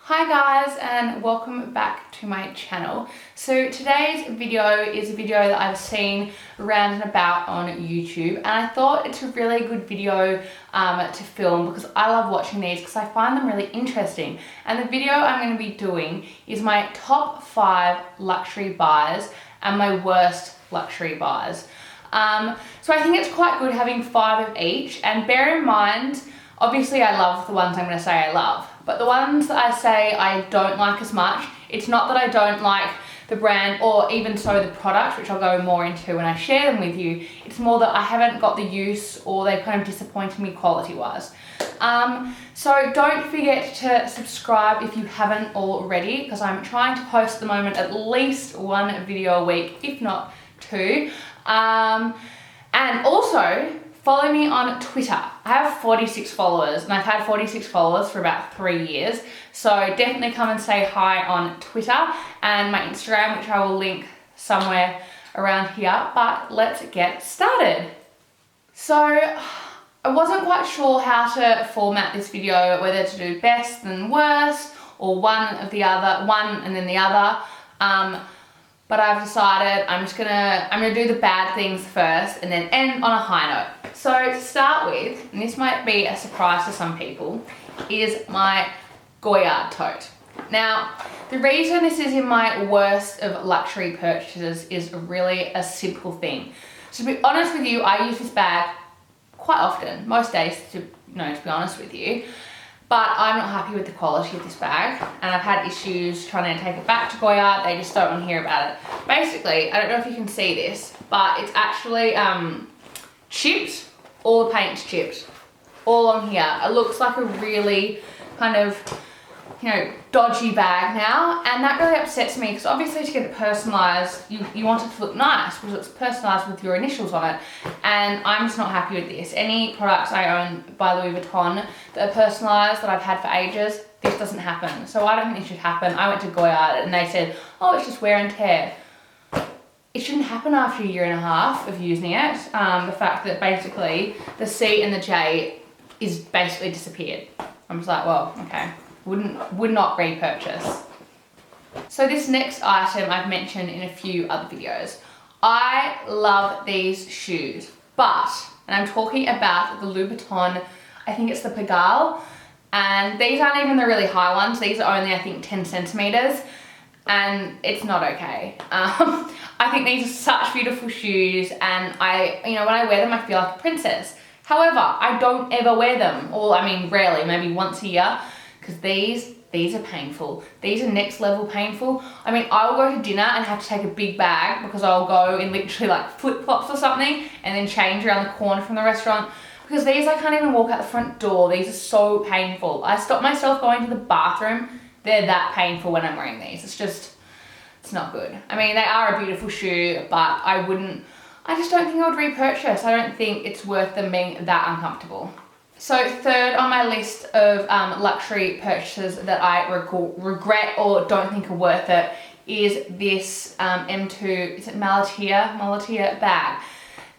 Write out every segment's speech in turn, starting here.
Hi guys, and welcome back to my channel. So today's video is a video that I've seen around and about on YouTube, and I thought it's a really good video to film because I love watching these because I find them really interesting. And the video I'm going to be doing is my top 5 luxury buys and my worst luxury buys. So I think it's quite good having 5 of each, and bear in mind, obviously I love the ones I'm going to say I love. But the ones that I say I don't like as much, it's not that I don't like the brand or even so the product, which I'll go more into when I share them with you. It's more that I haven't got the use or they've kind of disappointed me quality-wise. So don't forget to subscribe if you haven't already, because I'm trying to post at the moment at least 1 video a week, if not 2. And also, follow me on Twitter. I have 46 followers, and I've had 46 followers for about 3 years. So definitely come and say hi on Twitter and my Instagram, which I will link somewhere around here. But let's get started. So I wasn't quite sure how to format this video, whether to do best and worst, or one and then the other. But I've decided I'm gonna do the bad things first and then end on a high note. So to start with, and this might be a surprise to some people, is my Goyard tote. Now, the reason this is in my worst of luxury purchases is really a simple thing. So to be honest with you, I use this bag quite often, most days to be honest with you. But I'm not happy with the quality of this bag, and I've had issues trying to take it back to Goyard. They just don't want to hear about it. Basically, I don't know if you can see this, but it's actually chipped. All the paint's chipped. All on here. It looks like a really kind of, dodgy bag now, and that really upsets me because obviously to get it personalised, you want it to look nice because it's personalised with your initials on it, and I'm just not happy with this. Any products I own by Louis Vuitton that are personalised that I've had for ages, this doesn't happen. So I don't think it should happen. I went to Goyard and they said, oh, it's just wear and tear. It shouldn't happen after 1.5 years of using it. The fact that basically the C and the J is basically disappeared. I'm just like, well, okay. Would not repurchase. So this next item I've mentioned in a few other videos. I love these shoes, but, and I'm talking about the Louis Vuitton, I think it's the Pigalle, and these aren't even the really high ones. These are only, I think, 10 centimeters, and it's not okay. I think these are such beautiful shoes, and when I wear them, I feel like a princess. However, I don't ever wear them, or I mean, rarely, maybe once a year. Because these are painful. These are next level painful. I mean, I will go to dinner and have to take a big bag because I'll go in literally like flip-flops or something and then change around the corner from the restaurant. Because these, I can't even walk out the front door. These are so painful. I stop myself going to the bathroom. They're that painful when I'm wearing these. It's not good. I mean, they are a beautiful shoe, but I just don't think I would repurchase. I don't think it's worth them being that uncomfortable. So third on my list of luxury purchases that I regret or don't think are worth it is this M2, is it Malatia bag.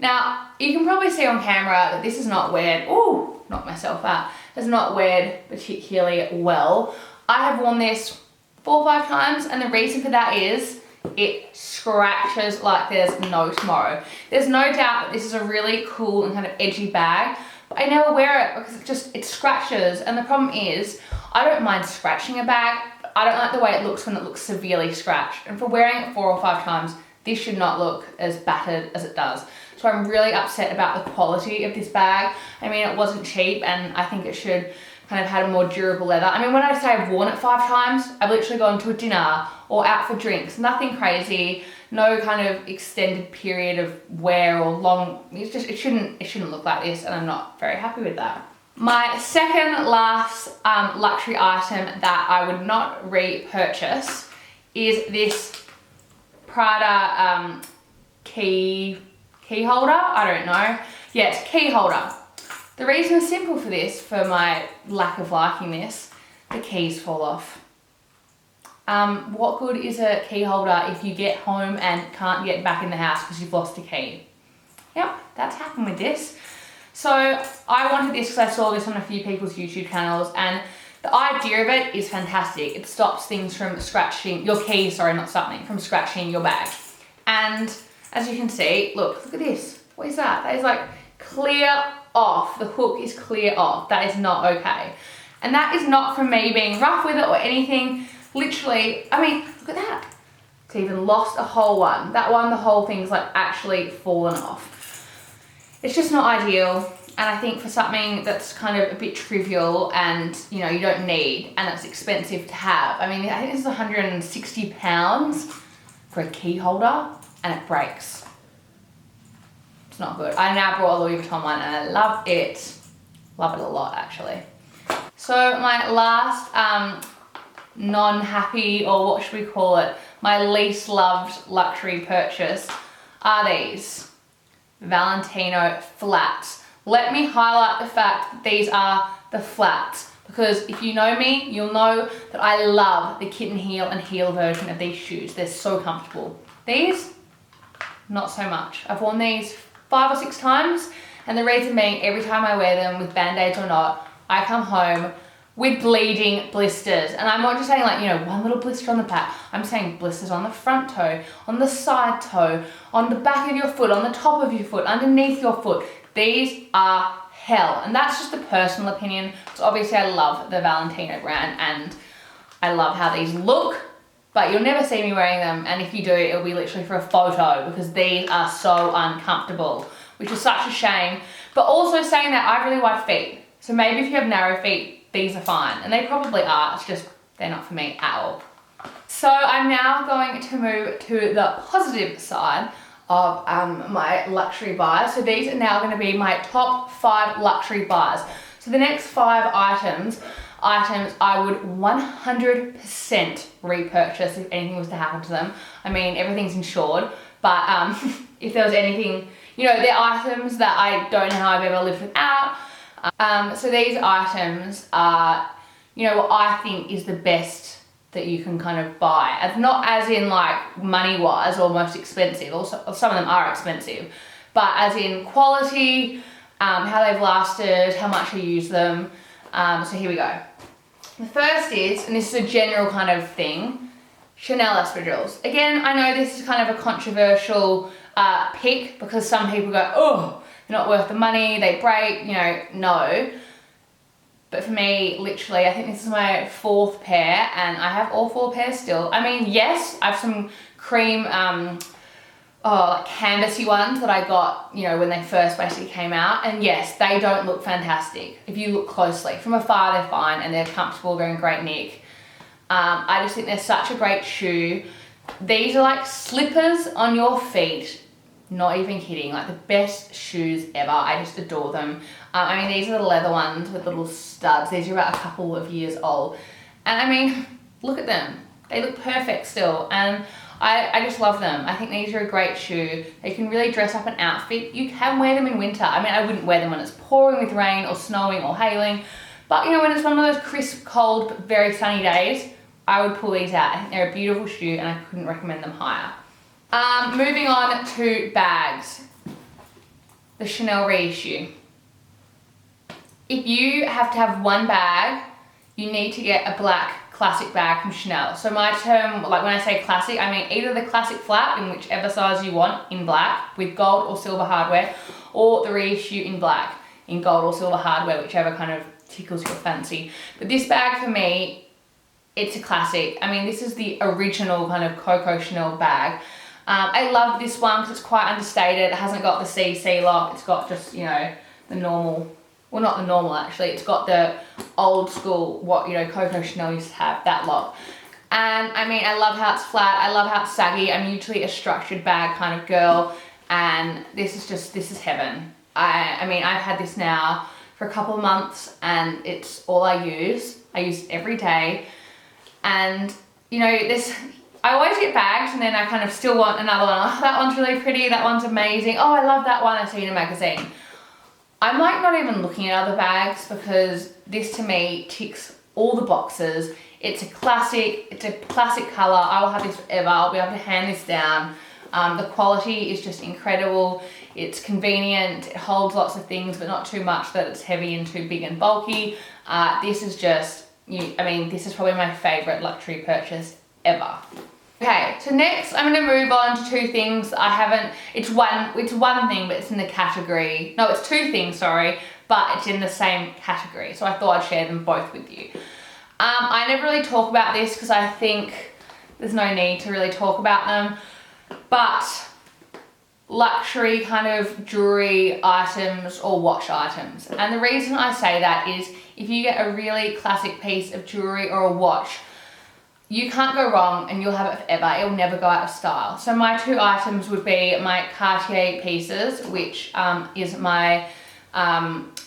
Now, you can probably see on camera that this is not weared, ooh, knocked myself out, has not weared particularly well. I have worn this 4 or 5 times, and the reason for that is it scratches like there's no tomorrow. There's no doubt that this is a really cool and kind of edgy bag, but I never wear it because it scratches, and the problem is I don't mind scratching a bag. I don't like the way it looks when it looks severely scratched, and for wearing it 4 or 5 times, this should not look as battered as it does. So I'm really upset about the quality of this bag. I mean, it wasn't cheap, and I think it should kind of had a more durable leather. I mean, when I say I've worn it 5 times, I've literally gone to a dinner or out for drinks. Nothing crazy, no kind of extended period of wear or long. It shouldn't look like this, and I'm not very happy with that. My second last luxury item that I would not repurchase is this Prada key holder. I don't know. Yeah, it's a key holder. The reason is simple for this, for my lack of liking this, the keys fall off. What good is a key holder if you get home and can't get back in the house because you've lost a key? Yep, that's happened with this. So I wanted this because I saw this on a few people's YouTube channels, and The idea of it is fantastic. It stops things from scratching, your keys, sorry, not something, from scratching your bag. And as you can see, look at this. What is that? That is like clear off. The hook is clear off. That is not okay. And that is not from me being rough with it or anything. Literally, I mean, look at that. It's even lost a whole one. That one, the whole thing's like actually fallen off. It's just not ideal. And I think for something that's kind of a bit trivial and, you know, you don't need and it's expensive to have. I mean, I think this is £160 for a key holder and it breaks. It's not good. I now brought a Louis Vuitton one and I love it. Love it a lot, actually. So my last non-happy, or what should we call it, my least loved luxury purchase are these Valentino flats. Let me highlight the fact that these are the flats, because if you know me, you'll know that I love the kitten heel and heel version of these shoes. They're so comfortable. These, not so much. I've worn these 5 or 6 times, and the reason being, every time I wear them, with band-aids or not, I come home with bleeding blisters. And I'm not just saying like, you know, one little blister on the back. I'm saying blisters on the front toe, on the side toe, on the back of your foot, on the top of your foot, underneath your foot. These are hell. And that's just a personal opinion. So obviously I love the Valentino brand and I love how these look, but you'll never see me wearing them. And if you do, it'll be literally for a photo because these are so uncomfortable, which is such a shame. But also saying that, I have really wide feet. So maybe if you have narrow feet, these are fine. And they probably are, it's just, they're not for me at all. So I'm now going to move to the positive side of my luxury buys. So these are now going to be my top 5 luxury buys. So the next 5 items I would 100% repurchase if anything was to happen to them. I mean, everything's insured, but if there was anything, you know, they're items that I don't know how I've ever lived without. So these items are, you know, what I think is the best that you can kind of buy. Not as in like money-wise or most expensive, also some of them are expensive, but as in quality, how they've lasted, how much I use them. So here we go. The first is, and this is a general kind of thing, Chanel espadrilles. Again, I know this is kind of a controversial pick because some people go, oh, they're not worth the money, they break, you know, no. But for me, literally, I think this is my 4th pair and I have all 4 pairs still. I mean, yes, I have some cream, like canvasy ones that I got, you know, when they first basically came out. And yes, they don't look fantastic if you look closely. From afar, they're fine and they're comfortable, they're in great nick. I just think they're such a great shoe. These are like slippers on your feet. Not even kidding, like the best shoes ever. I just adore them. I mean, these are the leather ones with little studs. These are about a couple of years old. And I mean, look at them. They look perfect still. And I just love them. I think these are a great shoe. They can really dress up an outfit. You can wear them in winter. I mean, I wouldn't wear them when it's pouring with rain or snowing or hailing. But you know, when it's one of those crisp, cold, very sunny days, I would pull these out. I think they're a beautiful shoe and I couldn't recommend them higher. Moving on to bags. The Chanel reissue. If you have to have one bag, you need to get a black classic bag from Chanel. So my term, like when I say classic, I mean either the classic flat in whichever size you want in black with gold or silver hardware, or the reissue in black in gold or silver hardware, whichever kind of tickles your fancy. But this bag for me, it's a classic. I mean, this is the original kind of Coco Chanel bag. I love this one because it's quite understated. It hasn't got the CC lock. It's got just, you know, the normal, well, not the normal actually. It's got the old school, what, you know, Coco Chanel used to have, that lock. And I mean, I love how it's flat. I love how it's saggy. I'm usually a structured bag kind of girl. And this is heaven. I mean, I've had this now for a couple of months and it's all I use. I use it every day. And, you know, I always get bags and then I kind of still want another one. Oh, that one's really pretty, that one's amazing. Oh, I love that one I see in a magazine. I'm like not even looking at other bags because this to me ticks all the boxes. It's a classic color. I will have this forever. I'll be able to hand this down. The quality is just incredible. It's convenient, it holds lots of things but not too much that it's heavy and too big and bulky. This is just I mean, this is probably my favorite luxury purchase ever. Okay, so next I'm gonna move on to two things I haven't, it's one thing, but it's in the category, no, it's two things, sorry, but it's in the same category. So I thought I'd share them both with you. I never really talk about this because I think there's no need to really talk about them, but luxury kind of jewelry items or watch items. And the reason I say that is if you get a really classic piece of jewelry or a watch, you can't go wrong and you'll have it forever. It'll never go out of style. So my two items would be my Cartier pieces, which is my,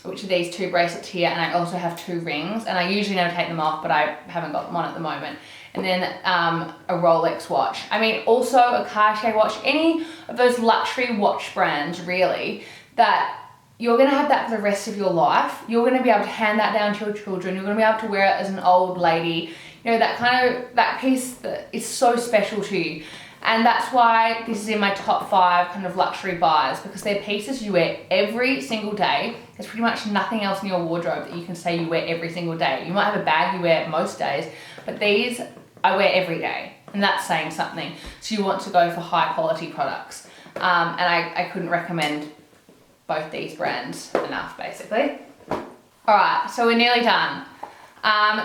which are these two bracelets here, and I also have two rings, and I usually never take them off, but I haven't got them on at the moment. And then a Rolex watch. I mean, also a Cartier watch, any of those luxury watch brands really, that you're gonna have that for the rest of your life. You're gonna be able to hand that down to your children. You're gonna be able to wear it as an old lady. You know, that piece that is so special to you. And that's why this is in my top 5 kind of luxury buys, because they're pieces you wear every single day. There's pretty much nothing else in your wardrobe that you can say you wear every single day. You might have a bag you wear most days, but these I wear every day, and that's saying something. So you want to go for high quality products. And I couldn't recommend both these brands enough, basically. All right, so we're nearly done.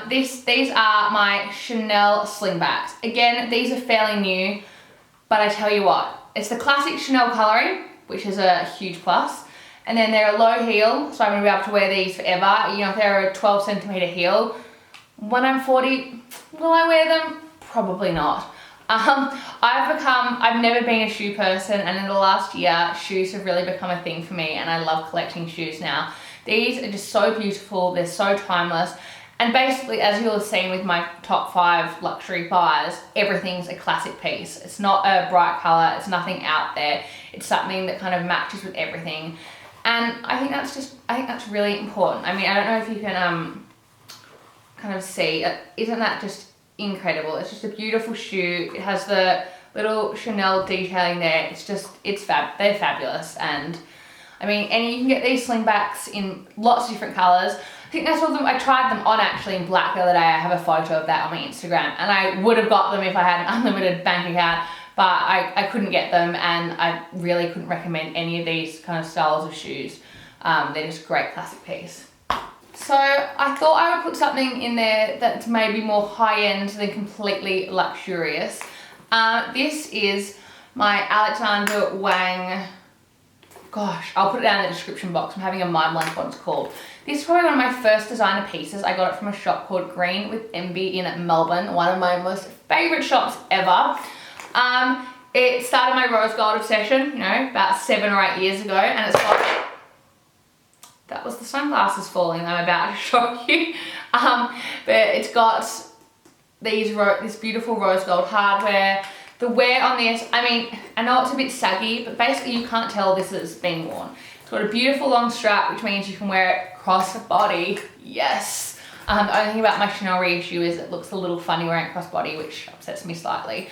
These are my Chanel slingbacks. Again, these are fairly new, but I tell you what, it's the classic Chanel coloring, which is a huge plus. And then they're a low heel, so I'm gonna be able to wear these forever. You know, if they're a 12 centimeter heel, when I'm 40, will I wear them? Probably not. I've never been a shoe person, and in the last year, shoes have really become a thing for me, and I love collecting shoes now. These are just so beautiful, they're so timeless, and basically, as you'll have seen with my top 5 luxury buys, everything's a classic piece. It's not a bright color, it's nothing out there, it's something that kind of matches with everything. And I think that's really important. I mean, I don't know if you can kind of see, isn't that just incredible? It's just a beautiful shoe. It has the little Chanel detailing there. They're fabulous. And I mean, and you can get these slingbacks in lots of different colors. I think I saw them, I tried them on actually in black the other day. I have a photo of that on my Instagram, and I would have got them if I had an unlimited bank account, but I couldn't get them, and I really couldn't recommend any of these kind of styles of shoes. They're just a great classic piece. So I thought I would put something in there that's maybe more high-end than completely luxurious. This is my Alexander Wang, gosh, I'll put it down in the description box. I'm having a mind blank what it's called. This is probably one of my first designer pieces. I got it from a shop called Green with Envy in Melbourne, one of my most favorite shops ever. It started my rose gold obsession, you know, about 7 or 8 years ago, and it's got, that was the sunglasses falling I'm about to show you. But it's got this beautiful rose gold hardware. The wear on this, I mean, I know it's a bit saggy, but basically you can't tell this is being worn. It's got a beautiful long strap, which means you can wear it cross the body. Yes. The only thing about my Chanel reissue is it looks a little funny wearing it cross body, which upsets me slightly.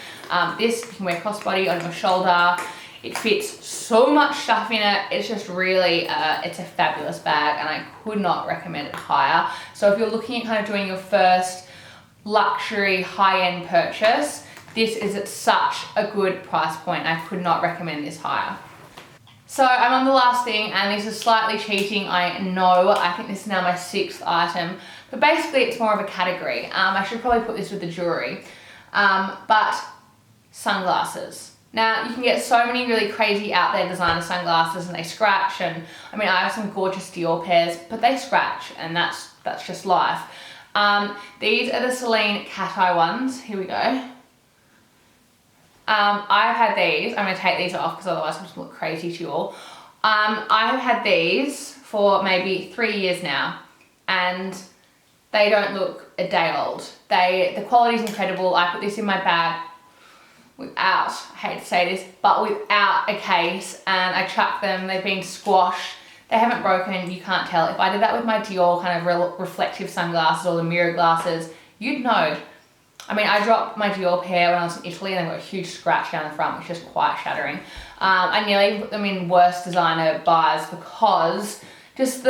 This you can wear cross body on your shoulder. It fits so much stuff in it. It's just really, it's a fabulous bag, and I could not recommend it higher. So if you're looking at kind of doing your first luxury high-end purchase, this is at such a good price point. I could not recommend this higher. So I'm on the last thing, and this is slightly cheating, I know. I think this is now my 6th item, but basically it's more of a category. I should probably put this with the jewelry, but sunglasses. Now, you can get so many really crazy out there designer sunglasses, and they scratch, and I mean, I have some gorgeous Dior pairs, but they scratch, and that's just life. These are the Celine cat eye ones. Here we go. I've had these. I'm going to take these off because otherwise I'm just going to look crazy to you all. I have had these for maybe 3 years now, and they don't look a day old. The quality is incredible. I put this in my bag without, I hate to say this, but without a case, and I chucked them. They've been squashed. They haven't broken. You can't tell. If I did that with my Dior kind of reflective sunglasses or the mirror glasses, you'd know. I mean, I dropped my Dior pair when I was in Italy, and they've got a huge scratch down the front, which is quite shattering. I nearly put them in worst designer buys because just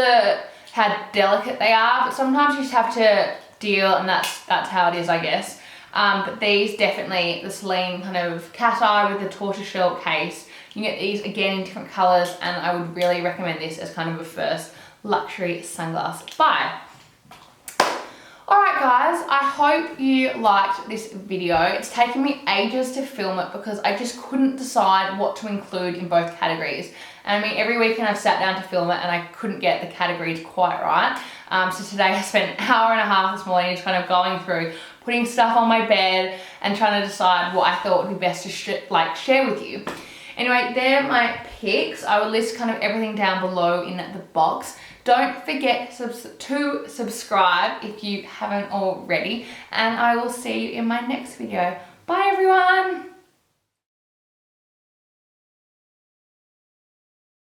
how delicate they are, but sometimes you just have to deal, and that's how it is, I guess. But these definitely, the Celine kind of cat eye with the tortoiseshell case. You can get these again in different colors, and I would really recommend this as kind of a first luxury sunglass buy. Alright guys, I hope you liked this video. It's taken me ages to film it because I just couldn't decide what to include in both categories. And I mean, every weekend I've sat down to film it and I couldn't get the categories quite right. So today I spent an hour and a half this morning just kind of going through, putting stuff on my bed and trying to decide what I thought would be best to share with you. Anyway, they're my picks. I will list kind of everything down below in the box. Don't forget to subscribe if you haven't already, and I will see you in my next video. Bye everyone!